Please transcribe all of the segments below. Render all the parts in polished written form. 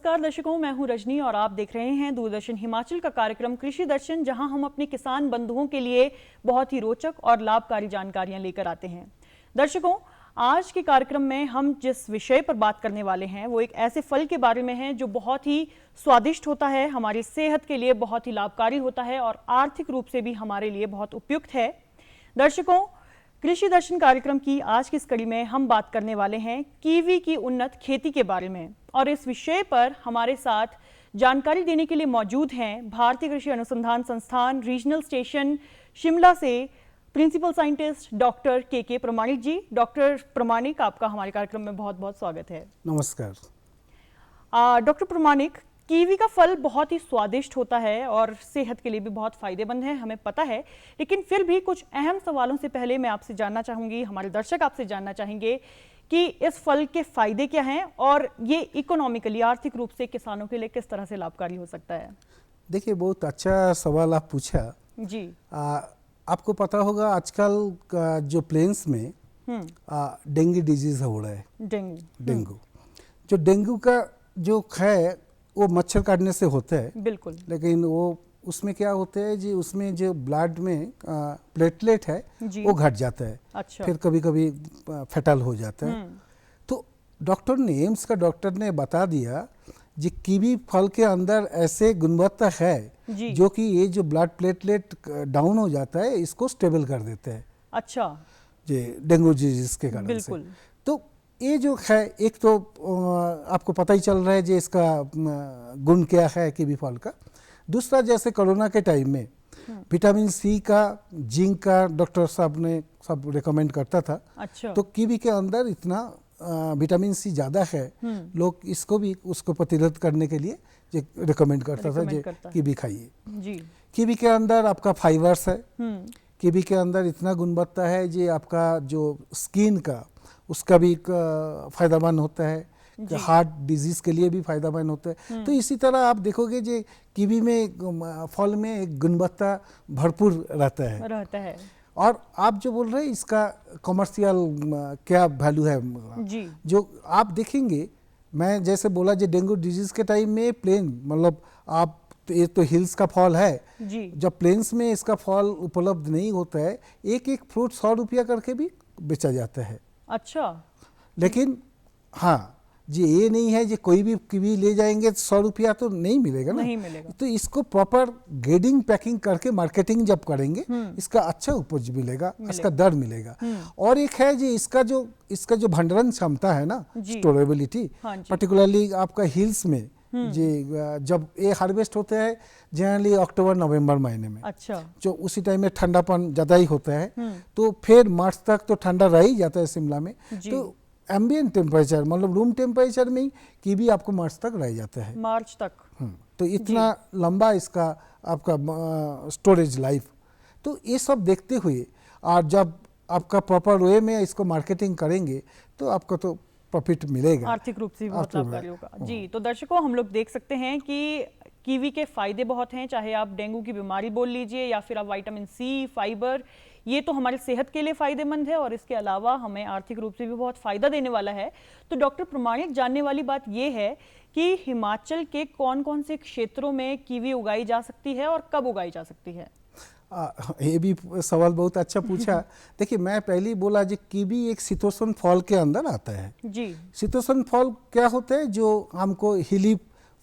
नमस्कार दर्शकों, मैं हूं रजनी और आप देख रहे हैं दूरदर्शन हिमाचल का कार्यक्रम कृषि दर्शन, जहां हम अपने किसान बंधुओं के लिए बहुत ही रोचक और लाभकारी जानकारियां लेकर आते हैं। दर्शकों, आज के कार्यक्रम में हम जिस विषय पर बात करने वाले हैं वो एक ऐसे फल के बारे में है जो बहुत ही स्वादिष्ट होता है, हमारी सेहत के लिए बहुत ही लाभकारी होता है और आर्थिक रूप से भी हमारे लिए बहुत उपयुक्त है। दर्शकों, कृषि दर्शन कार्यक्रम की आज की इस कड़ी में हम बात करने वाले हैं कीवी की उन्नत खेती के बारे में, और इस विषय पर हमारे साथ जानकारी देने के लिए मौजूद हैं भारतीय कृषि अनुसंधान संस्थान रीजनल स्टेशन शिमला से प्रिंसिपल साइंटिस्ट डॉक्टर के प्रमाणिक जी। डॉक्टर प्रमाणिक, आपका हमारे कार्यक्रम में बहुत बहुत स्वागत है। नमस्कार। डॉक्टर प्रमाणिक, कीवी का फल बहुत ही स्वादिष्ट होता है और सेहत के लिए भी बहुत फायदेमंद है, हमें पता है, लेकिन फिर भी कुछ अहम सवालों से पहले मैं आपसे जानना चाहूंगी, हमारे दर्शक आपसे जानना चाहेंगे कि इस फल के फायदे क्या हैं और ये इकोनॉमिकली, आर्थिक रूप से किसानों के लिए किस तरह से लाभकारी हो सकता है। देखिए, बहुत अच्छा सवाल आप पूछा जी। आपको पता होगा आजकल का जो प्लेन्स में डेंगू डिजीज हो रहा है। डेंगू जो डेंगू का जो है वो मच्छर काटने से होता है, बिल्कुल, लेकिन वो उसमें क्या होता है जी, उसमें जो ब्लड में प्लेटलेट है वो घट जाता है। अच्छा। फिर कभी कभी फेटल हो जाता है। तो डॉक्टर ने, एम्स का डॉक्टर ने बता दिया जी कीवी फल के अंदर ऐसे गुणवत्ता है जो कि ये जो ब्लड प्लेटलेट डाउन हो जाता है इसको स्टेबल कर देता है। अच्छा जी, डेंगू डिजीज के कारण से। तो ये जो है, एक तो आपको पता ही चल रहा है जी इसका गुण क्या है कीवी फल का। दूसरा, जैसे कोरोना के टाइम में विटामिन सी का, जिंक का डॉक्टर साहब ने सब रिकमेंड करता था। अच्छा। तो कीवी के अंदर इतना विटामिन सी ज़्यादा है, लोग इसको भी उसको प्रतिरोध करने के लिए रिकमेंड करता था जी कीवी खाइए। कीवी के अंदर आपका फाइबर्स है, कीवी के अंदर इतना गुणवत्ता है जी आपका जो स्किन का उसका भी फायदेमंद होता है, हार्ट डिजीज के लिए भी फायदेमंद होता है। तो इसी तरह आप देखोगे जी कीवी में, फल में एक गुणवत्ता भरपूर रहता है। और आप जो बोल रहे हैं इसका कमर्शियल क्या वैल्यू है जी, जो आप देखेंगे, मैं जैसे बोला जी डेंगू डिजीज के टाइम में प्लेन, मतलब आप ये तो हिल्स का फल है जी, जब प्लेन्स में इसका फल उपलब्ध नहीं होता है, एक एक फ्रूट 100 रुपया करके भी बेचा जाता है। अच्छा। लेकिन हाँ जी, ये नहीं है जी कोई भी कीवी ले जाएंगे 100 रुपया तो नहीं मिलेगा ना, नहीं मिलेगा। तो इसको प्रॉपर ग्रेडिंग पैकिंग करके मार्केटिंग जब करेंगे इसका अच्छा उपज मिलेगा, इसका दर मिलेगा। और एक है जी इसका जो भंडारण क्षमता है ना, स्टोरेबिलिटी, पर्टिकुलरली आपका हिल्स में जी जब ये हार्वेस्ट होते हैं जनरली अक्टूबर नवंबर महीने में। अच्छा। जो उसी टाइम में ठंडापन ज़्यादा ही होता है, तो फिर मार्च तक तो ठंडा रह ही जाता है शिमला में। तो एम्बिएंट टेम्परेचर, मतलब रूम टेम्परेचर में ही कीवी आपको मार्च तक रह जाता है, मार्च तक। तो इतना लंबा इसका आपका स्टोरेज लाइफ। तो ये सब देखते हुए और जब आपका प्रॉपर वे में इसको मार्केटिंग करेंगे तो आपको तो प्रॉफिट मिलेगा, आर्थिक रूप से बहुत लाभकारी होगा जी। तो दर्शकों, हम लोग देख सकते हैं कि कीवी के फायदे बहुत हैं, चाहे आप डेंगू की बीमारी बोल लीजिए या फिर आप विटामिन सी, फाइबर, ये तो हमारी सेहत के लिए फायदेमंद है और इसके अलावा हमें आर्थिक रूप से भी बहुत फायदा देने वाला है। तो डॉक्टर प्रमाणिक, जानने वाली बात ये है कि हिमाचल के कौन कौन से क्षेत्रों में कीवी उगाई जा सकती है और कब उगाई जा सकती है? ये भी सवाल बहुत अच्छा पूछा। देखिए, मैं पहले ही बोला जी कीवी एक शीतोष्ण फल के अंदर आता है जी। शीतोष्ण फल क्या होता है, जो हमको हिली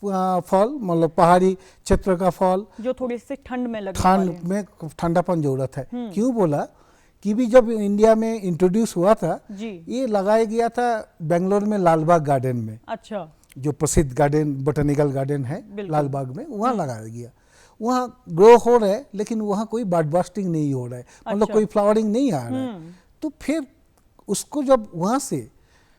फल, मतलब पहाड़ी क्षेत्र का फल, जो थोड़ी सी ठंड में ठंडापन जरूरत है। क्यों बोला, कीवी जब इंडिया में इंट्रोड्यूस हुआ था जी, ये लगाया गया था बेंगलोर में लालबाग गार्डन में। अच्छा। जो प्रसिद्ध गार्डन, बोटेनिकल गार्डन है लालबाग में, वहाँ लगाया गया। वहाँ ग्रो हो रहा है लेकिन वहाँ कोई बड बस्टिंग नहीं हो रहा है, मतलब कोई फ्लावरिंग नहीं आ रहा है। तो फिर उसको जब वहाँ से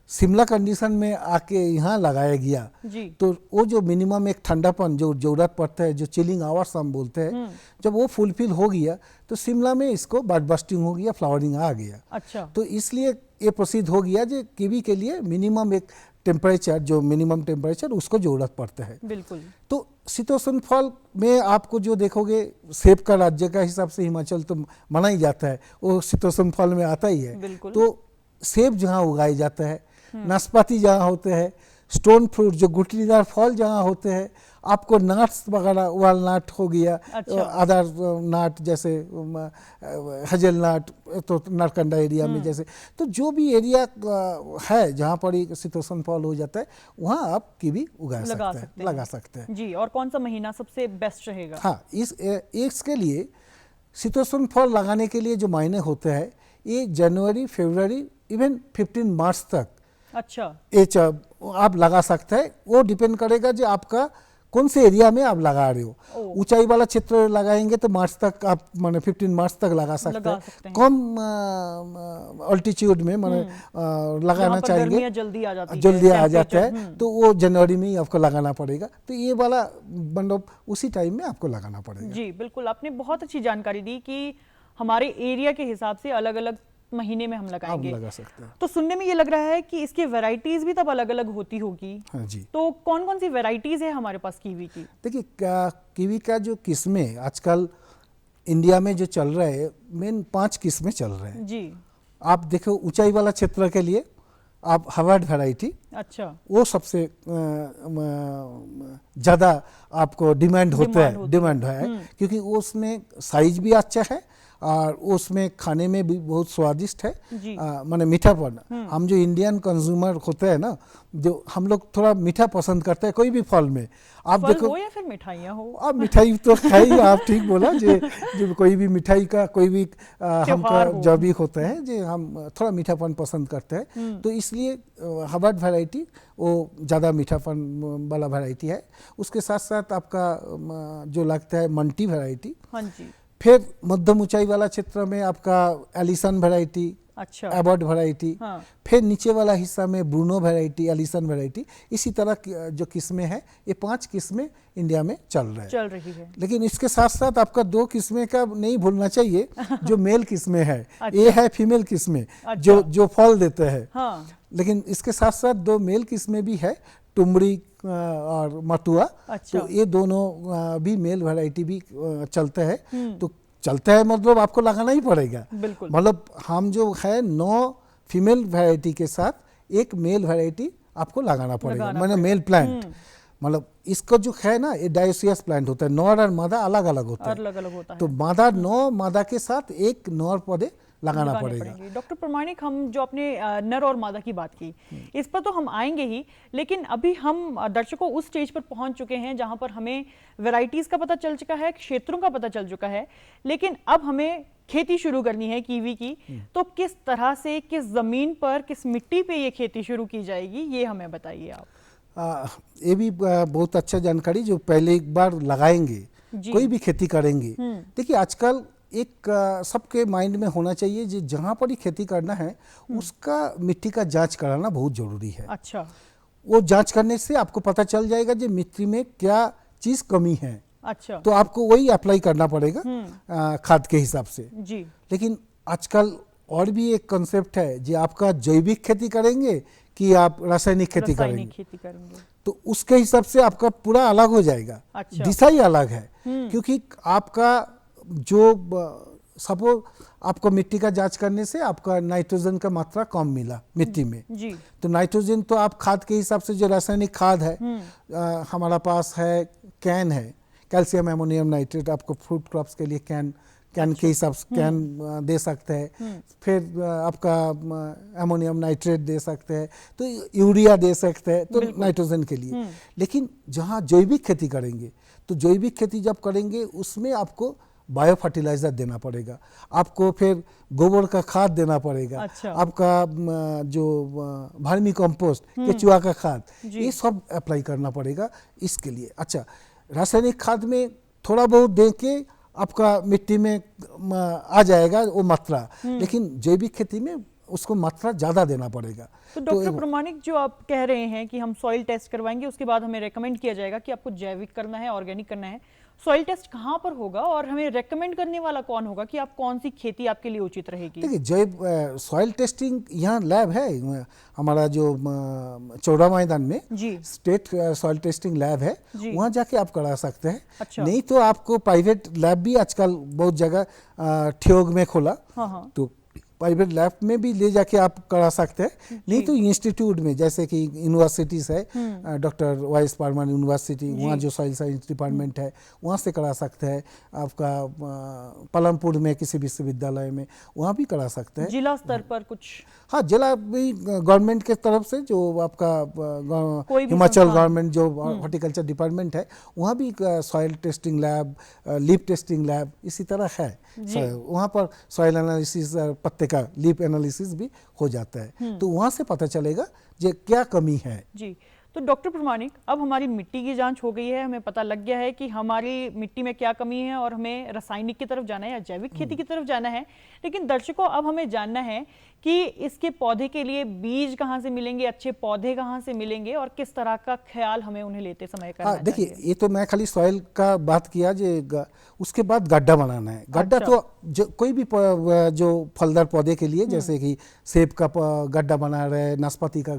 शिमला कंडीशन में आके यहाँ लगाया गया जी, तो वो जो मिनिमम एक ठंडापन जो जरूरत पड़ता है, जो चिलिंग आवर्स हम बोलते हैं, जब वो फुलफिल हो गया तो शिमला में इसको बड बस्टिंग हो गया, फ्लावरिंग आ गया। अच्छा। तो इसलिए ये प्रसिद्ध हो गया जो कीवी के लिए मिनिमम एक टेम्परेचर, जो मिनिमम टेम्परेचर उसको जरूरत पड़ता है। बिल्कुल। तो शीतोष्ण फल में आपको जो देखोगे, सेब का राज्य का हिसाब से हिमाचल तो माना ही जाता है, वो शीतोष्ण फल में आता ही है। तो सेब जहाँ उगाया जाता है, नाशपाती जहाँ होते हैं, स्टोन फ्रूट जो गुठलीदार फल जहाँ होते हैं, आपको नट्स वगैरह, वालनट हो गया, अच्छा। अदर नट जैसे हेजलनट, तो नारकंडा एरिया में जैसे, तो जो भी एरिया है जहाँ पर शीतोष्ण फल हो जाता है, वहाँ आप कीवी लगा सकते हैं जी। और कौन सा महीना सबसे बेस्ट रहेगा? हाँ, इसके लिए शीतोष्ण फल लगाने के लिए जो महीने होते हैं, ये जनवरी, फरवरी, इवन 15 मार्च तक अच्छा ये आप लगा सकते हैं। वो डिपेंड करेगा जो आपका कौन से एरिया में आप लगा रहे हो। ऊंचाई वाला क्षेत्र लगाएंगे तो मार्च तक आप माने 15 मार्च तक लगा सकते हैं। कम अल्टीट्यूड में माने लगाना चाहिए, जल्दी आ जाता है, तो वो जनवरी में ही आपको लगाना पड़ेगा। तो ये वाला मतलब उसी टाइम में आपको लगाना पड़ेगा। जी बिल्कुल, आपने बहुत अच्छी जानकारी दी कि हमारे एरिया के हिसाब से अलग अलग महीने में हम लगाएंगे। लगा सकते हैं। तो सुनने में ये लग रहा है कि इसकी वैरायटीज भी तब अलग अलग होती होगी। हाँ जी। तो कौन कौन सी वैरायटीज है हमारे पास कीवी की? देखिए, कीवी का जो किस्में आजकल इंडिया में जो चल रहा है, मेन 5 किस्में चल रहे हैं जी। आप देखो, ऊंचाई वाला क्षेत्र के लिए आप हार्वर्ड वैरायटी, अच्छा, वो सबसे ज़्यादा आपको डिमांड है क्योंकि उसमें साइज भी अच्छा है और उसमें खाने में भी बहुत स्वादिष्ट है, माने मीठापन। हम जो इंडियन कंज्यूमर होते हैं ना, जो हम लोग थोड़ा मीठा पसंद करते हैं कोई भी फल में। आप फल देखो हो या फिर मिठाइयाँ हो, आप मिठाई तो खाई, आप ठीक बोला, जो कोई भी मिठाई का कोई भी हमका जब भी होता है जो हम थोड़ा मीठापन पसंद करते हैं, तो इसलिए हार्वर्ड वैरायटी वो ज़्यादा मीठापन वाला वैरायटी है। उसके साथ साथ आपका जो लगता है मंटी वैरायटी। हाँ जी। फिर मध्यम ऊंचाई वाला क्षेत्र में आपका एलिसन वैरायटी, अच्छा, एबर्ट वैरायटी। हाँ। फिर नीचे वाला हिस्सा में ब्रूनो वैरायटी, एलिसन वैरायटी। इसी तरह जो किस्में हैं, ये 5 किस्में इंडिया में चल रही है। लेकिन इसके साथ साथ आपका 2 किस्में का नहीं भूलना चाहिए, जो मेल किस्में है। अच्छा। ये है फीमेल किस्में। अच्छा। जो फल देते हैं। हाँ। लेकिन इसके साथ साथ 2 मेल किस्में भी है, टुमरी और मटुआ। अच्छा। तो ये दोनों भी मेल वैरायटी भी चलते हैं। तो चलते हैं मतलब आपको लगाना ही पड़ेगा। बिल्कुल। मतलब हम जो है 9 फीमेल वैरायटी के साथ 1 मेल वैरायटी आपको लगाना पड़ेगा, मैंने मेल प्लांट। मतलब इसको जो है ना, ये डायोसियस प्लांट होता है, नर और मादा अलग अलग होता है। तो मादा 9 मादा के साथ 1 नर पौधे लगाना पड़ेगा। डॉक्टर प्रमाणिक, हम जो अपने नर और मादा की बात की, इस पर तो हम आएंगे ही, लेकिन अभी हम दर्शकों उस स्टेज पर पहुंच चुके हैं जहां पर हमें वैरायटीज का पता चल चुका है, क्षेत्रों का पता चल चुका है, लेकिन अब हमें खेती शुरू करनी है कीवी की। तो किस तरह से, किस जमीन पर, किस मिट्टी पे ये खेती शुरू की जाएगी, ये हमें बताइए आप। ये भी बहुत अच्छा जानकारी, जो पहले एक बार लगाएंगे, कोई भी खेती करेंगे। देखिए, आजकल एक सबके माइंड में होना चाहिए, जो जहाँ पर ही खेती करना है उसका मिट्टी का जांच कराना बहुत जरूरी है। अच्छा। वो जांच करने से आपको पता चल जाएगा जो मिट्टी में क्या चीज़ कमी है। अच्छा। तो आपको वही अप्लाई करना पड़ेगा खाद के हिसाब से। जी। लेकिन आजकल और भी एक कंसेप्ट है, जो आपका जैविक खेती करेंगे कि आप रासायनिक खेती करेंगे, तो उसके हिसाब से आपका पूरा अलग हो जाएगा। अच्छा। दिशा ही अलग है, क्योंकि आपका जो सपोज आपको मिट्टी का जांच करने से आपका नाइट्रोजन का मात्रा कम मिला मिट्टी में। जी। तो नाइट्रोजन तो आप खाद के हिसाब से, जो रासायनिक खाद है हमारा पास है, कैन है, कैल्शियम एमोनियम नाइट्रेट, आपको फ्रूट क्रॉप्स के लिए कैन के हिसाब से कैन दे सकते हैं। फिर आपका एमोनियम नाइट्रेट दे सकते हैं, तो यूरिया दे सकते हैं, तो नाइट्रोजन के लिए। लेकिन जहाँ जैविक खेती करेंगे, तो जैविक खेती जब करेंगे उसमें आपको बायो फर्टिलाइजर देना पड़ेगा, आपको फिर गोबर का खाद देना पड़ेगा। अच्छा। आपका जो वर्मी कंपोस्ट, केचुआ का खाद, ये सब अप्लाई करना पड़ेगा इसके लिए। अच्छा, रासायनिक खाद में थोड़ा बहुत दे के आपका मिट्टी में आ जाएगा वो मात्रा, लेकिन जैविक खेती में उसको मात्रा ज़्यादा देना पड़ेगा। तो डॉक्टर प्रमाणिक, जो आप कह रहे हैं कि हम सॉइल टेस्ट करवाएंगे, उसके बाद हमें रेकमेंड किया जाएगा कि आपको जैविक करना है, ऑर्गेनिक करना है, सॉइल टेस्ट कहाँ पर होगा और हमें रेकमेंड करने वाला कौन होगा कि आप कौन सी खेती आपके लिए उचित रहेगी? देखिए, जैव सॉइल टेस्टिंग यहाँ लैब है हमारा, जो चौड़ा मैदान में स्टेट सॉइल टेस्टिंग लैब है, वहाँ जाके आप करा सकते हैं। अच्छा। नहीं तो आपको प्राइवेट लैब भी आजकल बहुत जगह ठियोग में खोला। हाँ। तो प्राइवेट लैब में भी ले जाके आप करा सकते हैं, नहीं तो इंस्टीट्यूट में जैसे कि यूनिवर्सिटीज़ है, डॉक्टर वाइस परमान यूनिवर्सिटी, वहाँ जो सॉइल साइंस डिपार्टमेंट है वहाँ से करा सकते हैं। आपका पालमपुर में किसी विश्वविद्यालय में वहाँ भी करा सकते हैं। जिला स्तर पर कुछ? हाँ, जिला भी गवर्नमेंट के तरफ से जो आपका हिमाचल गवर्नमेंट जो हॉर्टिकल्चर डिपार्टमेंट है वहाँ भी soil testing lab, leaf testing lab इसी तरह है। वहाँ पर सॉइल एनालिसिस, पत्ते का लीफ एनालिसिस भी हो जाता है, तो वहाँ से पता चलेगा जे क्या कमी है। जी, तो डॉक्टर प्रमाणिक, अब हमारी मिट्टी की जांच हो गई है, हमें पता लग गया है कि हमारी मिट्टी में क्या कमी है और हमें रासायनिक की तरफ जाना है या जैविक खेती की तरफ जाना है। लेकिन दर्शकों, अब हमें जानना है कि इसके पौधे के लिए बीज कहाँ से मिलेंगे, अच्छे पौधे कहाँ से मिलेंगे और किस तरह का ख्याल हमें उन्हें लेते समय करना चाहिए। देखिए, ये तो मैं खाली सॉइल का बात किया, उसके बाद गड्ढा बनाना है। गड्ढा तो जो कोई भी जो फलदार पौधे के लिए, जैसे कि सेब का गड्ढा बना रहे हैं, नाशपाती का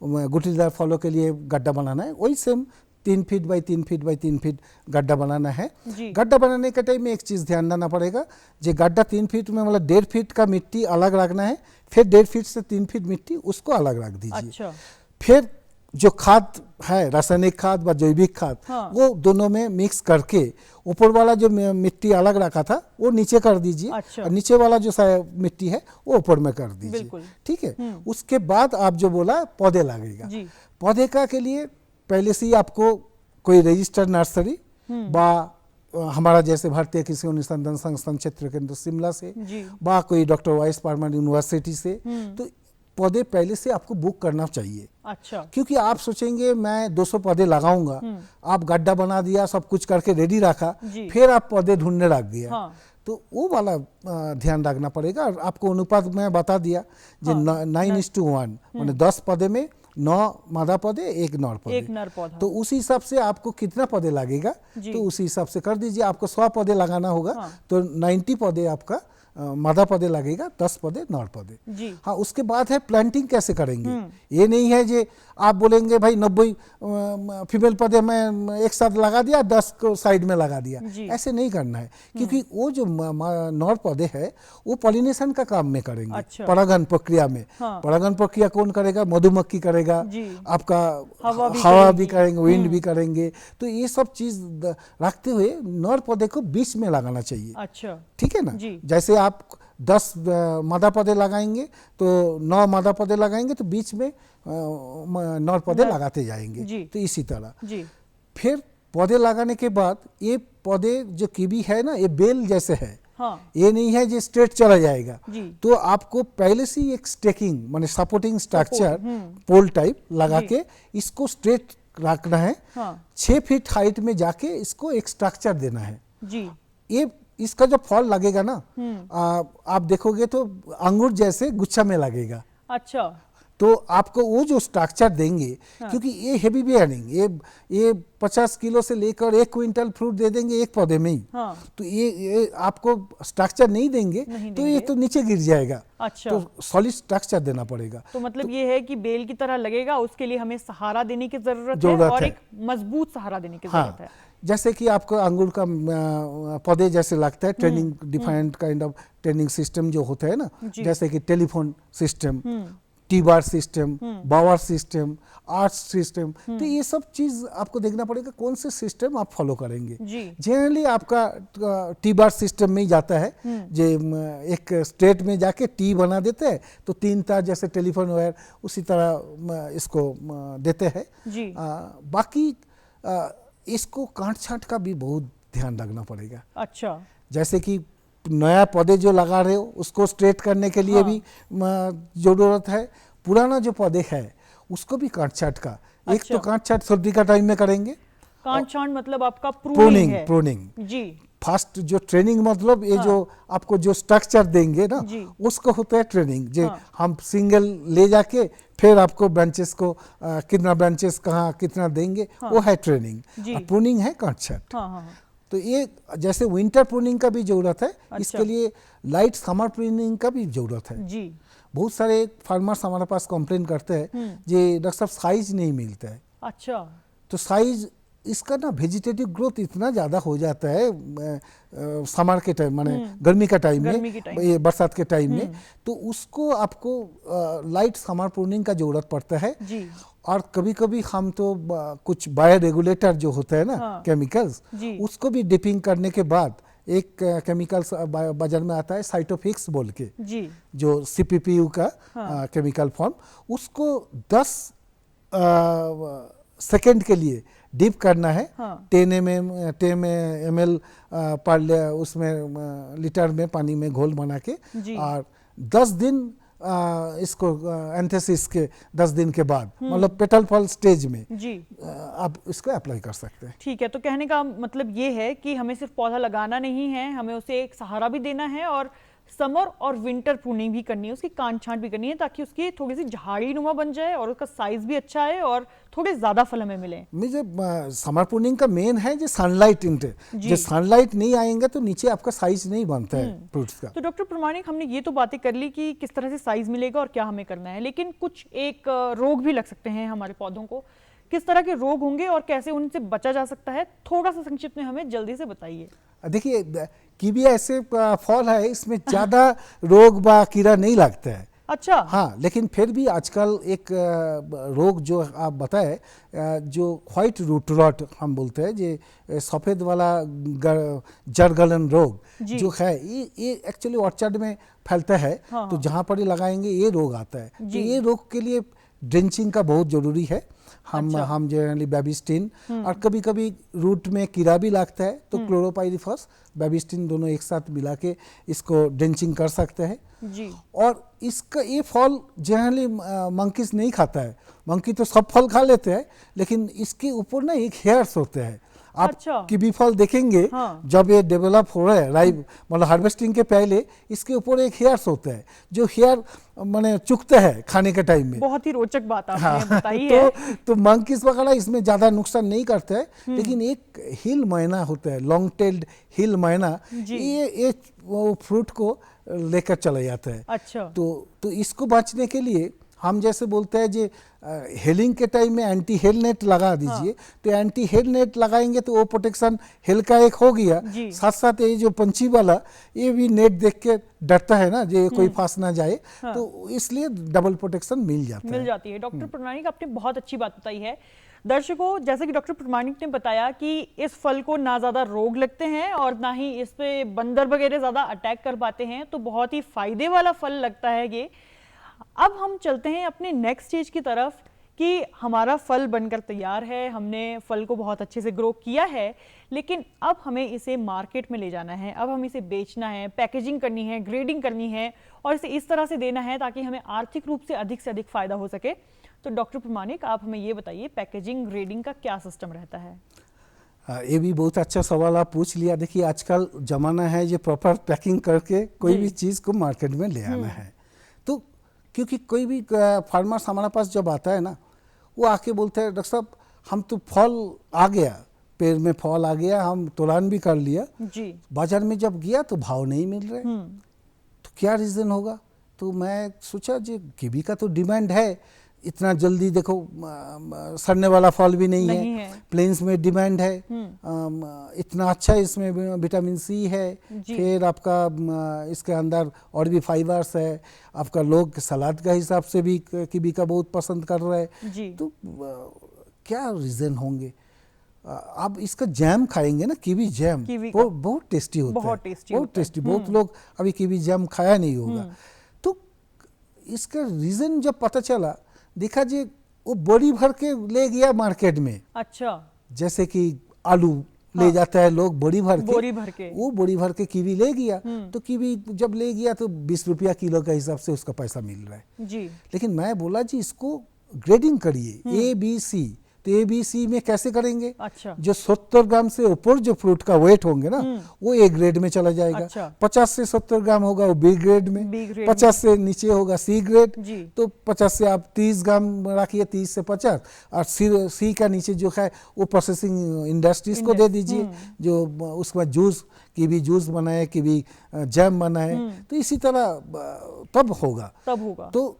गुठलीदार फलों के लिए गड्ढा बनाना है, वही same 3 feet by 3 feet by 3 feet गड्ढा बनाना है। गड्ढा बनाने के टाइम में एक चीज़ ध्यान देना पड़ेगा, जो गड्ढा 3 फीट में मतलब 1.5 फीट का मिट्टी अलग रखना है, फिर 1.5 फीट से 3 फीट मिट्टी उसको अलग रख दीजिए। अच्छा। फिर जो खाद है, रासायनिक खाद व जैविक खाद, वो दोनों में मिक्स करके ऊपर वाला जो मिट्टी अलग रखा था वो नीचे कर दीजिए। अच्छा। और नीचे वाला जो मिट्टी है वो ऊपर में कर दीजिए। ठीक है। उसके बाद आप जो बोला पौधे लगेगा, पौधे का के लिए पहले से ही आपको कोई रजिस्टर्ड नर्सरी बा हमारा जैसे भारतीय कृषि अनुसंधान संस्थान क्षेत्र केंद्र शिमला से बा कोई डॉक्टर वाइस परमान यूनिवर्सिटी से, तो पौधे पहले से आपको बुक करना चाहिए। अच्छा। क्योंकि आप सोचेंगे मैं 200 पौधे लगाऊंगा, आप गड्ढा बना दिया, सब कुछ करके रेडी रखा, फिर आप पौधे ढूंढने लग गया। हाँ। तो वो वाला ध्यान रखना पड़ेगा। और आपको अनुपात मैं बता दिया, जो 9:1 माने 10 पौधे में 9 मादा पौधे, 1 नर पौधे, 1 नर पौधा। तो उसी हिसाब से आपको कितना पौधे लगेगा तो उसी हिसाब से कर दीजिए। आपको 100 पौधे लगाना होगा तो 90 पौधे आपका मादा पौधे लगेगा, 10 पौधे नर पौधे। हाँ, उसके बाद है प्लांटिंग कैसे करेंगे। ये नहीं है जो आप बोलेंगे भाई 90 फीमेल पौधे मैं एक साथ लगा दिया, 10 को साइड में लगा दिया, ऐसे नहीं करना है। क्योंकि वो जो नर पौधे है वो पॉलिनेशन का काम में करेंगे। अच्छा। परागण प्रक्रिया में। हाँ। परागण प्रक्रिया कौन करेगा? मधुमक्खी करेगा, आपका हवा भी करेंगे, विंड भी करेंगे। तो ये सब चीज रखते हुए नर पौधे को बीच में लगाना चाहिए। अच्छा। ठीक है ना। जैसे आप 10 मादा पौधे लगाएंगे तो 9 मादा पौधे लगाएंगे तो बीच में नर पौधे लगाते जाएंगे। तो इसी तरह फिर पौधे लगाने के बाद ये पौधे जो कीवी है ना, ये बेल जैसे है। हाँ। ये नहीं है जो स्ट्रेट चला जाएगा। तो आपको पहले से एक स्टेकिंग माने सपोर्टिंग स्ट्रक्चर पोल टाइप लगा के इसको स्ट्रेट रखना है। हाँ। 6 फीट हाइट में जाके इसको एक स्ट्रक्चर देना है। ये इसका जो फल लगेगा ना, आप देखोगे तो अंगूर जैसे गुच्छा में लगेगा। अच्छा। तो आपको वो जो स्ट्रक्चर देंगे, हाँ। क्योंकि ये हेवी बेयरिंग, ये 50 किलो से लेकर 1 क्विंटल फ्रूट दे देंगे एक पौधे में ही। हाँ। तो ये आपको स्ट्रक्चर नहीं देंगे तो ये तो नीचे गिर जाएगा। अच्छा। तो सॉलिड स्ट्रक्चर देना पड़ेगा। तो मतलब ये है कि बेल की तरह लगेगा, उसके लिए हमें सहारा देने की जरूरत है और एक मजबूत सहारा देने की जरूरत है। जैसे कि आपको अंगूर का पौधे जैसे लगता है, training defined kind of training system जो होता है ना, जैसे कि टेलीफोन सिस्टम, टी-बार सिस्टम, बावर सिस्टम, आर्च सिस्टम, तो ये सब चीज आपको देखना पड़ेगा कौन से सिस्टम आप फॉलो करेंगे। जनरली आपका टी-बार सिस्टम में ही जाता है, जो एक स्ट्रेट में जाके टी बना देते हैं, तो 3 तार जैसे टेलीफोन वायर उसी तरह इसको देते हैं। बाकी इसको काट छांट का भी बहुत ध्यान रखना पड़ेगा। अच्छा। जैसे कि नया पौधे जो लगा रहे हो उसको स्ट्रेट करने के लिए भी जरूरत है। पुराना जो पौधे है उसको भी काट छांट का। अच्छा। एक तो काट छांट सर्दी का टाइम में करेंगे। काट छांट मतलब आपका प्रूनिंग जी। फर्स्ट जो ट्रेनिंग मतलब ये जो आपको जो स्ट्रक्चर देंगे ना, उसको होता है ट्रेनिंग। जो हम सिंगल ले जाके फिर आपको ब्रांचेस को कितना ब्रांचेस कहाँ कितना देंगे, वो है ट्रेनिंग। प्रूनिंग है काट छांट। तो ये जैसे विंटर प्रूनिंग का भी जरूरत है। अच्छा। इसके लिए लाइट समर प्रूनिंग का भी जरूरत है जी। बहुत सारे फार्मर्स हमारे पास कंप्लेन करते हैं जी डॉक्टर साहब साइज नहीं मिलता है। अच्छा। तो साइज इसका ना वेजिटेटिव ग्रोथ इतना ज़्यादा हो जाता है समर के टाइम, माने गर्मी का टाइम में, ये बरसात के टाइम में, तो उसको आपको लाइट समर प्रूनिंग का ज़रूरत पड़ता है जी। और कभी कभी हम तो कुछ बायो रेगुलेटर जो होता है ना, केमिकल्स, उसको भी डिपिंग करने के बाद एक केमिकल बाजार में आता है साइटोफिक्स बोल के जी, जो सीपीपीयू का केमिकल फॉर्म, उसको 10 सेकेंड के लिए डीप करना है 10 ml पर उसमें लीटर में पानी में घोल बना के, और 10 दिन इसको एंथेसिस के 10 दिन के बाद, मतलब पेटल फॉल स्टेज में जी आप इसको अप्लाई कर सकते हैं। ठीक है, तो कहने का मतलब ये है कि हमें सिर्फ पौधा लगाना नहीं है, हमें उसे एक सहारा भी देना है और समर और विंटर प्रूनिंग भी करनी है, उसकी काट छांट भी करनी है, ताकि उसकी थोड़ी सी झाड़ी नुमा बन जाए और उसका साइज भी अच्छा है और थोड़े ज्यादा फल हमें मिले। मुझे समर प्रूनिंग का मेन है जो सनलाइट इंटेक, जो सनलाइट नहीं आएंगे तो नीचे आपका साइज नहीं बनता है फ्रूट्स का। तो डॉक्टर प्रमाणिक, हमने ये तो बातें कर ली कि किस तरह से साइज मिलेगा और क्या हमें करना है, लेकिन कुछ एक रोग भी लग सकते हैं हमारे पौधों को, किस तरह के रोग होंगे और कैसे उनसे बचा जा सकता है, थोड़ा सा संक्षिप्त में हमें जल्दी से बताइए। देखिए, कीवी ऐसे फल है, इसमें ज्यादा रोग व कीड़ा नहीं लगता है। अच्छा। हाँ, लेकिन फिर भी आजकल एक रोग जो आप बताए, जो व्हाइट रूट रॉट हम बोलते हैं, जो सफ़ेद वाला जड़ गलन रोग जो है, ये एक्चुअली ऑर्चर्ड में फैलता है। हाँ, तो जहाँ पर ही लगाएंगे ये रोग आता है। तो ये रोग के लिए ड्रेंचिंग का बहुत जरूरी है। हम जनरली बेबिस्टिन, और कभी कभी रूट में कीड़ा भी लगता है तो क्लोरोपाइरिफॉस बेबिस्टिन दोनों एक साथ मिला के इसको ड्रेंचिंग कर सकते हैं जी। और इसका ये फल जनरली मंकीज नहीं खाता है, मंकी तो सब फल खा लेते हैं, लेकिन इसके ऊपर ना एक हेयर्स होते हैं। आप कीवी फल देखेंगे, हाँ। जब ये डेवलप हो रहा है, राइप मतलब हार्वेस्टिंग के पहले इसके ऊपर एक हेयर्स होता है, जो हेयर माने चुकते हैं खाने के टाइम में। बहुत ही रोचक बात आपने बताई है। तो मंकीज वगैरह इसमें ज्यादा नुकसान नहीं करते हैं, लेकिन एक हिल मैना होता है, लॉन्ग टेल्ड हिल मैना, ये वो फ्रूट को लेकर चला जाता है। अच्छा। तो इसको बचने के लिए हम जैसे बोलते हैं जो हेलिंग के टाइम में एंटी हेल नेट लगा दीजिए। हाँ। तो एंटी हेल नेट लगाएंगे तो वो प्रोटेक्शन हेल का एक हो गया, साथ साथ ये जो पंछी वाला ये भी नेट देख के डरता है ना, जो कोई फंस ना जाए। हाँ। तो इसलिए डबल प्रोटेक्शन मिल जाती है। डॉक्टर प्रमाणिक, आपने बहुत अच्छी बात बताई है। दर्शकों, जैसे कि डॉक्टर प्रमाणिक ने बताया कि इस फल को ना ज़्यादा रोग लगते हैं और ना ही इस पे बंदर वगैरह ज़्यादा अटैक कर पाते हैं, तो बहुत ही फायदे वाला फल लगता है ये। अब हम चलते हैं अपने नेक्स्ट स्टेज की तरफ कि हमारा फल बनकर तैयार है, हमने फल को बहुत अच्छे से ग्रो किया है, लेकिन अब हमें इसे मार्केट में ले जाना है, अब हम इसे बेचना है, पैकेजिंग करनी है, ग्रेडिंग करनी है और इसे इस तरह से देना है ताकि हमें आर्थिक रूप से अधिक फ़ायदा हो सके। तो डॉक्टर प्रमाणिक, आप हमें ये बताइए, पैकेजिंग ग्रेडिंग का क्या सिस्टम रहता है? ये भी बहुत अच्छा सवाल आप पूछ लिया। देखिए, आजकल ज़माना है जो प्रॉपर पैकिंग करके कोई भी चीज़ को मार्केट में ले आना है। तो क्योंकि कोई भी फार्मर्स हमारे पास जब आता है ना, वो आके बोलते हैं, डॉक्टर साहब हम तो फल आ गया, पेड़ में फल आ गया, हम तोड़ान भी कर लिया जी, बाजार में जब गया तो भाव नहीं मिल रहे, तो क्या रीज़न होगा? तो मैं सोचा जी कीवी का तो डिमांड है, इतना जल्दी देखो सड़ने वाला फल भी नहीं है। प्लेन्स में डिमांड है, इतना अच्छा इसमें विटामिन सी है, फिर आपका इसके अंदर और भी फाइबर्स है, आपका लोग सलाद का हिसाब से भी कीवी का बहुत पसंद कर रहे हैं। तो क्या रीज़न होंगे? आप इसका जैम खाएंगे ना, कीवी जैम, वो बहुत टेस्टी होता है, बहुत टेस्टी। बहुत लोग अभी कीवी जैम खाया नहीं होगा। तो इसका रीज़न जब पता चला, देखा जी वो बोरी भर के ले गया मार्केट में। अच्छा। जैसे कि आलू ले जाता है लोग बोरी भर के, वो बोरी भर के कीवी ले गया। तो कीवी जब ले गया तो 20 रुपया किलो का हिसाब से उसका पैसा मिल रहा है जी। लेकिन मैं बोला जी इसको ग्रेडिंग करिए, ABC। तो ABC में कैसे करेंगे? अच्छा। जो 70 ग्राम से ऊपर जो फ्रूट का वेट होंगे ना, वो A ग्रेड में चला जाएगा। अच्छा। 50 से 70 ग्राम होगा वो B ग्रेड में, 50 से नीचे होगा C ग्रेड। तो 50 से आप 30 ग्राम रखिए, 30 से 50, और C का नीचे जो है वो प्रोसेसिंग इंडस्ट्रीज को दे दीजिए, जो उसका जूस, कीवी जूस बनाए, कीवी जैम बनाए। तो इसी तरह तब होगा। तो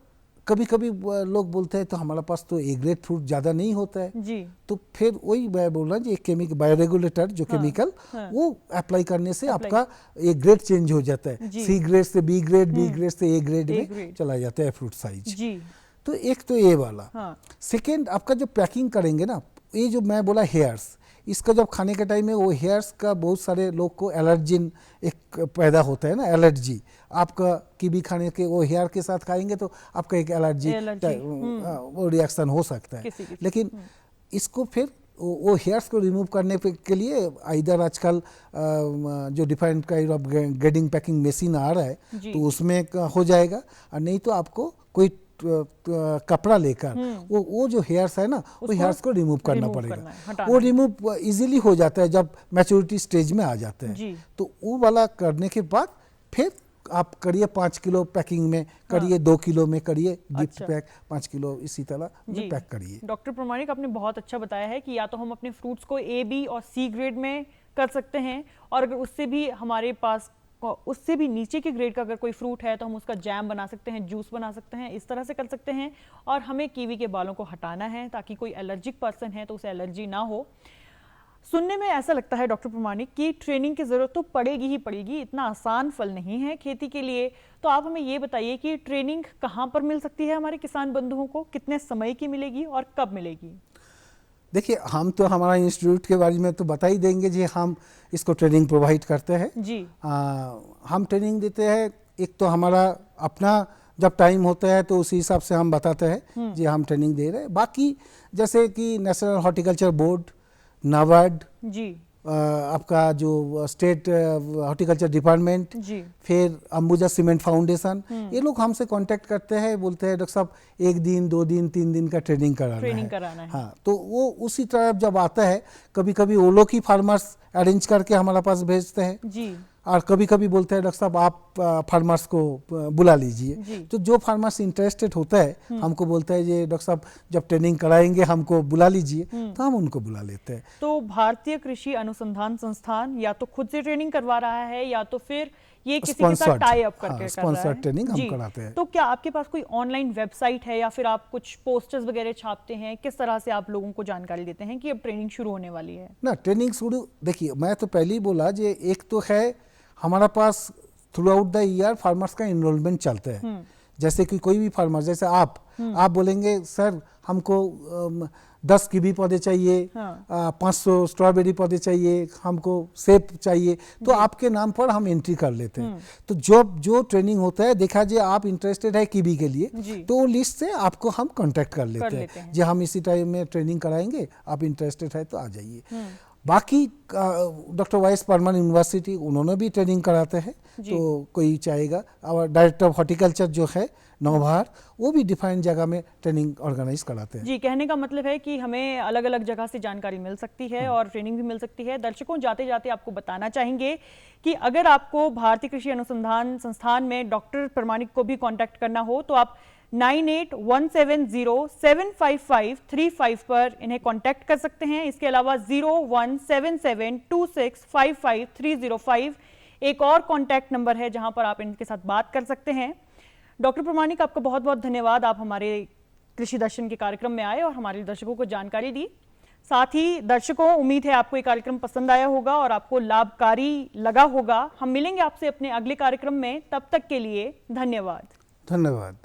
कभी कभी लोग बोलते हैं तो हमारे पास तो ए ग्रेड फ्रूट ज़्यादा नहीं होता है जी। तो फिर वही मैं बोल रहा हूँ, केमिकल बायोरेगुलेटर जो केमिकल वो अप्लाई करने से आपका ए ग्रेड चेंज हो जाता है, सी ग्रेड से बी ग्रेड, बी ग्रेड से ए ग्रेड में चला जाता है फ्रूट साइज। तो एक तो ये वाला। सेकेंड, आपका जो पैकिंग करेंगे ना, ये जो मैं बोला हेयर्स, इसका जब खाने के टाइम में वो हेयर्स का बहुत सारे लोग को एलर्जिन एक पैदा होता है ना, एलर्जी। आपका कीवी खाने के वो हेयर के साथ खाएंगे तो आपका एक एलर्जी वो रिएक्शन हो सकता है। लेकिन इसको फिर वो हेयर्स को रिमूव करने के लिए इधर आजकल जो different kind of grading packing machine आ रहा है तो उसमें हो जाएगा, और नहीं तो आपको कोई कपड़ा लेकर वो जो हेयर्स है ना वो हेयर्स को रिमूव करना पड़ेगा। वो रिमूव इजीली हो जाता है जब मैच्योरिटी स्टेज में आ जाते हैं। तो वो वाला करने के बाद फिर आप करिए 5 किलो पैकिंग में करिए, 2 किलो में करिए, गिफ्ट पैक 5 किलो इसी तरह में पैक करिए। डॉक्टर प्रमाणिक, आपने बहुत अच्छा बताया है कि या तो हम अपने फ्रूट्स को ए, बी और सी ग्रेड में कर सकते हैं, और अगर उससे भी हमारे पास उससे भी नीचे के ग्रेड का अगर कोई फ्रूट है तो हम उसका जैम बना सकते हैं, जूस बना सकते हैं, इस तरह से कर सकते हैं। और हमें कीवी के बालों को हटाना है ताकि कोई एलर्जिक पर्सन है तो उसे एलर्जी ना हो। सुनने में ऐसा लगता है डॉक्टर प्रमाणिक कि ट्रेनिंग की ज़रूरत तो पड़ेगी ही पड़ेगी, इतना आसान फल नहीं है खेती के लिए। तो आप हमें ये बताइए कि ट्रेनिंग कहाँ पर मिल सकती है हमारे किसान बंधुओं को, कितने समय की मिलेगी और कब मिलेगी? देखिए, हम तो हमारा इंस्टीट्यूट के बारे में तो बता ही देंगे जी, हम इसको ट्रेनिंग प्रोवाइड करते हैं जी। हम ट्रेनिंग देते हैं, एक तो हमारा अपना जब टाइम होता है तो उसी हिसाब से हम बताते हैं जी हम ट्रेनिंग दे रहे हैं। बाकी जैसे कि नेशनल हॉर्टिकल्चर बोर्ड, नाबार्ड जी, आपका जो स्टेट हॉर्टिकल्चर डिपार्टमेंट जी, फिर अंबुजा सीमेंट फाउंडेशन, ये लोग हमसे कांटेक्ट करते हैं, बोलते हैं डॉक्टर साहब 1 दिन 2 दिन 3 दिन का ट्रेनिंग कराना है। हाँ, तो वो उसी तरह जब आता है, कभी कभी वो लोग ही फार्मर्स अरेंज करके हमारे पास भेजते हैं जी, और कभी कभी बोलते हैं डॉक्टर साहब आप फार्मर्स को बुला लीजिए। तो जो फार्मर्स इंटरेस्टेड होता है हमको बोलता है ये डॉक्टर साहब जब ट्रेनिंग कराएंगे हमको बुला लीजिए, तो हम उनको बुला लेते हैं। तो भारतीय कृषि अनुसंधान संस्थान या तो खुद से ट्रेनिंग करवा रहा है या तो फिर ये किसी के साथ टाई अप करके कर रहा है। ट्रेनिंग हम कराते हैं। तो क्या आपके पास कोई ऑनलाइन वेबसाइट है या फिर आप कुछ पोस्टर्स वगैरह छापते हैं? किस तरह से आप लोगों को जानकारी देते हैं कि अब ट्रेनिंग शुरू होने वाली है? ना, ट्रेनिंग शुरू, देखिए मैं तो पहले ही बोला जे एक तो है हमारा pass through out the year farmers का एनरोलमेंट चलता है। जैसे कि कोई भी फार्मर, जैसे आप बोलेंगे सर हमको 10 कीवी पौधे चाहिए, 500 स्ट्रॉबेरी पौधे चाहिए, हमको सेब चाहिए, तो आपके नाम पर हम एंट्री कर लेते हैं। तो जो ट्रेनिंग होता है, देखा जाए आप इंटरेस्टेड है कीवी के लिए तो वो लिस्ट से आपको हम कांटेक्ट कर लेते हैं जी हम इसी टाइम में ट्रेनिंग कराएंगे, आप इंटरेस्टेड है तो आ जाइए। बाकी डॉक्टर वाइस परमान यूनिवर्सिटी उन्होंने भी ट्रेनिंग कराते हैं, तो कोई चाहेगा, और डायरेक्टर ऑफ हॉर्टिकल्चर जो है नवभार, वो भी डिफाइंड जगह में ट्रेनिंग ऑर्गेनाइज कराते हैं। जी, कहने का मतलब है कि हमें अलग अलग जगह से जानकारी मिल सकती है और ट्रेनिंग भी मिल सकती है। दर्शकों, जाते जाते आपको बताना चाहेंगे कि अगर आपको भारतीय कृषि अनुसंधान संस्थान में डॉक्टर प्रमाणिक को भी कॉन्टैक्ट करना हो तो आप 9817075535 पर इन्हें कांटेक्ट कर सकते हैं। इसके अलावा 017726555305 एक और कांटेक्ट नंबर है जहां पर आप इनके साथ बात कर सकते हैं। डॉक्टर प्रमाणिक, आपका बहुत बहुत धन्यवाद, आप हमारे कृषि दर्शन के कार्यक्रम में आए और हमारे दर्शकों को जानकारी दी। साथ ही दर्शकों, उम्मीद है आपको ये कार्यक्रम पसंद आया होगा और आपको लाभकारी लगा होगा। हम मिलेंगे आपसे अपने अगले कार्यक्रम में, तब तक के लिए धन्यवाद। धन्यवाद।